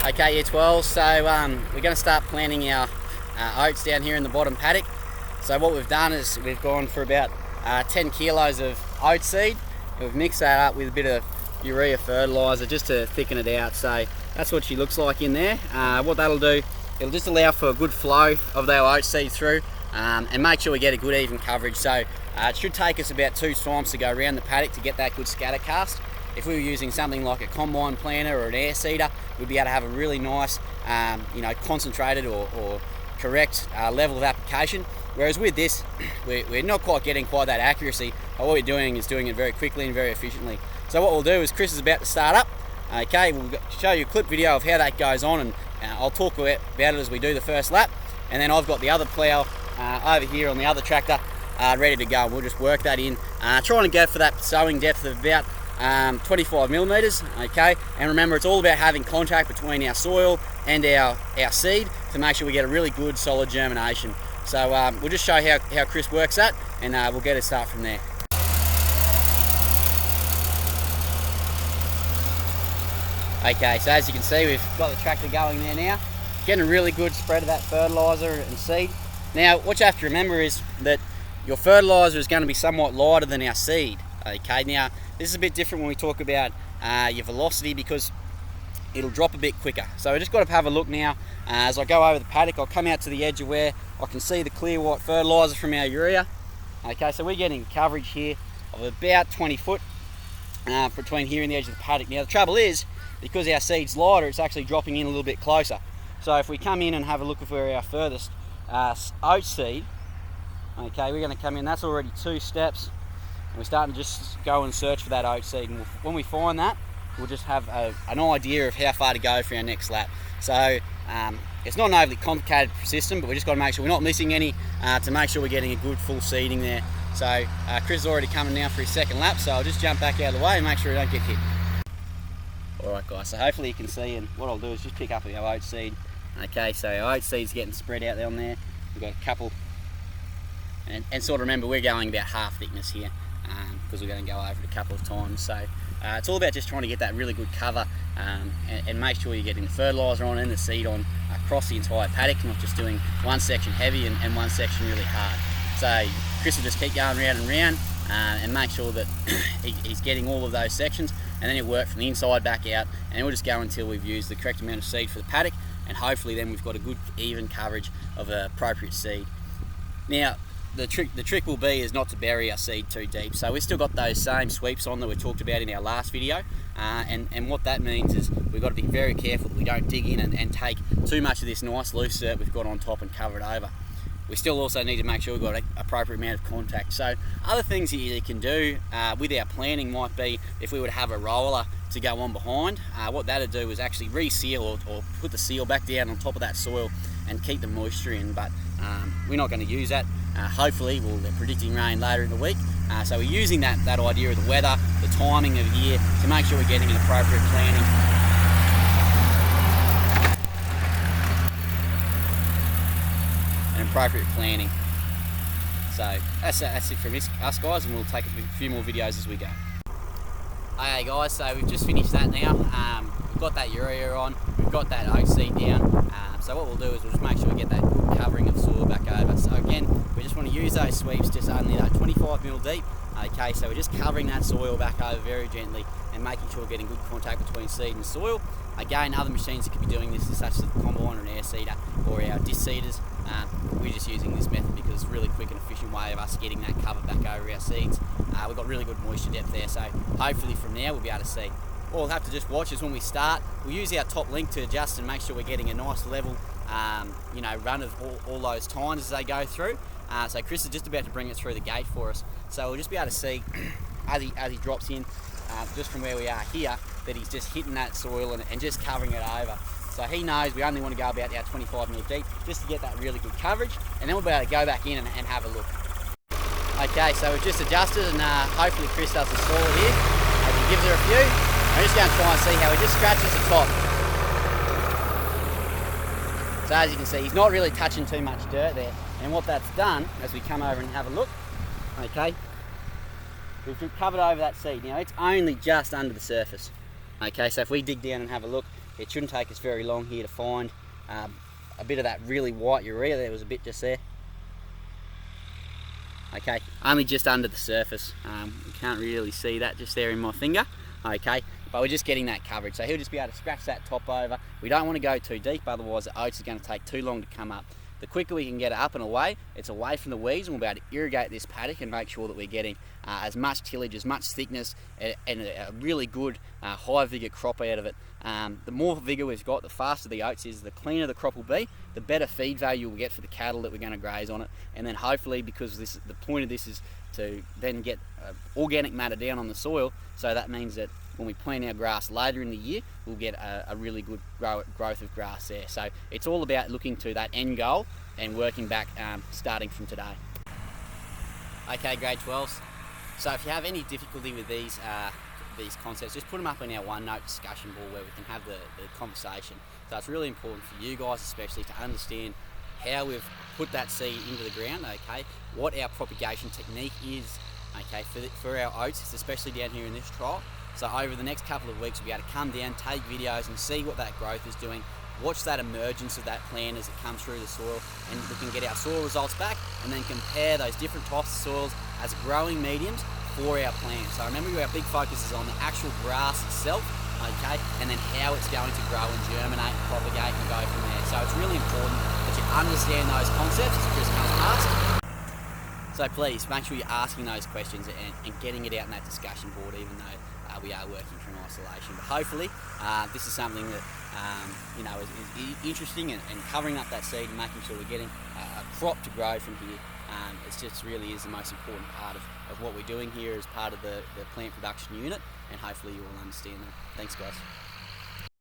Okay, year 12, so we're going to start planting our oats down here in the bottom paddock. So what we've done is we've gone for about 10 kilos of oat seed. We've mixed that up with a bit of urea fertiliser just to thicken it out. So that's what she looks like in there. What that'll do, it'll just allow for a good flow of the oat seed through and make sure we get a good even coverage. So it should take us about 2 times to go around the paddock to get that good scatter cast. If we were using something like a combine planter or an air seeder, we'd be able to have a really nice, concentrated or correct level of application. Whereas with this, we're not quite getting quite that accuracy. But what we're doing is doing it very quickly and very efficiently. So what we'll do is Chris is about to start up. Okay, we'll show you a clip video of how that goes on, and I'll talk about it as we do the first lap. And then I've got the other plough over here on the other tractor ready to go. We'll just work that in, trying to go for that sowing depth of about 25 millimeters. Okay, and remember, it's all about having contact between our soil and our seed to make sure we get a really good solid germination. So we'll just show how Chris works that, and we'll get a start from there. Okay, so as you can see, we've got the tractor going there now, getting a really good spread of that fertiliser and seed. Now what you have to remember is that your fertiliser is going to be somewhat lighter than our seed. Okay, now this is a bit different when we talk about your velocity, because it'll drop a bit quicker. So we just got to have a look now. As I go over the paddock, I'll come out to the edge of where I can see the clear white fertiliser from our urea. Okay, so we're getting coverage here of about 20 foot between here and the edge of the paddock. Now the trouble is, because our seed's lighter, it's actually dropping in a little bit closer. So if we come in and have a look at where our furthest oat seed, okay, we're going to come in, that's already 2 steps. And we're starting to just go and search for that oat seed, and when we find that, we'll just have an idea of how far to go for our next lap. So it's not an overly complicated system, but we just got to make sure we're not missing any to make sure we're getting a good full seeding there. So Chris is already coming now for his second lap, so I'll just jump back out of the way and make sure we don't get hit. Alright guys, so hopefully you can see, and what I'll do is just pick up our oat seed. Okay, so our oat seed's getting spread out there on there. We've got a couple, and sort of remember, we're going about half thickness here, because we're going to go over it a couple of times. So it's all about just trying to get that really good cover and make sure you're getting the fertiliser on and the seed on across the entire paddock, not just doing one section heavy and one section really hard. So Chris will just keep going round and round and make sure that he's getting all of those sections, and then he'll work from the inside back out, and we'll just go until we've used the correct amount of seed for the paddock, and hopefully then we've got a good even coverage of the appropriate seed. Now the trick will be is not to bury our seed too deep. So we've still got those same sweeps on that we talked about in our last video, and what that means is we've got to be very careful that we don't dig in and take too much of this nice loose dirt we've got on top and cover it over. We still also need to make sure we've got an appropriate amount of contact. So other things that you can do with our planting might be, if we were to have a roller to go on behind, what that'd do is actually reseal or put the seal back down on top of that soil and keep the moisture in, but we're not going to use that. Hopefully, they're predicting rain later in the week, so we're using that idea of the weather, the timing of the year, to make sure we're getting an appropriate planting. So that's it from us guys, and we'll take a few more videos as we go. Okay guys, so we've just finished that now. We've got that urea on, we've got that oat seed down. So what we'll do is we'll just make sure we get that good covering of soil back over. So again, we just want to use those sweeps just only 25 mil deep. Okay, so we're just covering that soil back over very gently and making sure we're getting good contact between seed and soil. Again, other machines that could be doing this, such as the combine or an air seeder or our disc seeders. We're just using this method because it's a really quick and efficient way of us getting that cover back over our seeds. We've got really good moisture depth there, so hopefully from there we'll be able to see. All we'll have to just watch is when we start, we'll use our top link to adjust and make sure we're getting a nice level run of all those tines as they go through. So Chris is just about to bring it through the gate for us. So we'll just be able to see as he drops in, just from where we are here, that he's just hitting that soil and just covering it over. So he knows we only want to go about our 25 mil deep just to get that really good coverage, and then we'll be able to go back in and have a look. Okay, so we've just adjusted, and hopefully Chris does the soil here as he gives her a few. I'm just going to try and see how he just scratches the top. So as you can see, he's not really touching too much dirt there, and what that's done, as we come over and have a look, okay, we've covered over that seed. Now it's only just under the surface. Okay, so if we dig down and have a look, it shouldn't take us very long here to find a bit of that really white urea. There was a bit just there. Okay, only just under the surface. You can't really see that just there in my finger. Okay, but we're just getting that coverage. So he'll just be able to scratch that top over. We don't want to go too deep, otherwise the oats are going to take too long to come up. The quicker we can get it up and away, it's away from the weeds, and we'll be able to irrigate this paddock and make sure that we're getting as much tillage, as much thickness, and a really good high vigour crop out of it. The more vigour we've got, the faster the oats is, the cleaner the crop will be, the better feed value we'll get for the cattle that we're going to graze on it. And then hopefully, because the point of this is to then get organic matter down on the soil, so that means that when we plant our grass later in the year, we'll get a really good growth of grass there. So it's all about looking to that end goal and working back starting from today. Okay, grade 12s. So if you have any difficulty with these concepts, just put them up in our OneNote discussion board where we can have the conversation. So it's really important for you guys especially to understand how we've put that seed into the ground, okay, what our propagation technique is, okay, for our oats, especially down here in this trial. So over the next couple of weeks, we'll be able to come down, take videos and see what that growth is doing, watch that emergence of that plant as it comes through the soil, and we can get our soil results back and then compare those different types of soils as growing mediums for our plants. So remember, our big focus is on the actual grass itself, okay, and then how it's going to grow and germinate and propagate and go from there. So it's really important that you understand those concepts as Chris comes past. So please make sure you're asking those questions and getting it out in that discussion board, even though we are working from isolation. But hopefully this is something that is interesting and covering up that seed and making sure we're getting a crop to grow from here. It just really is the most important part of what we're doing here as part of the plant production unit, and hopefully you all understand that. Thanks guys.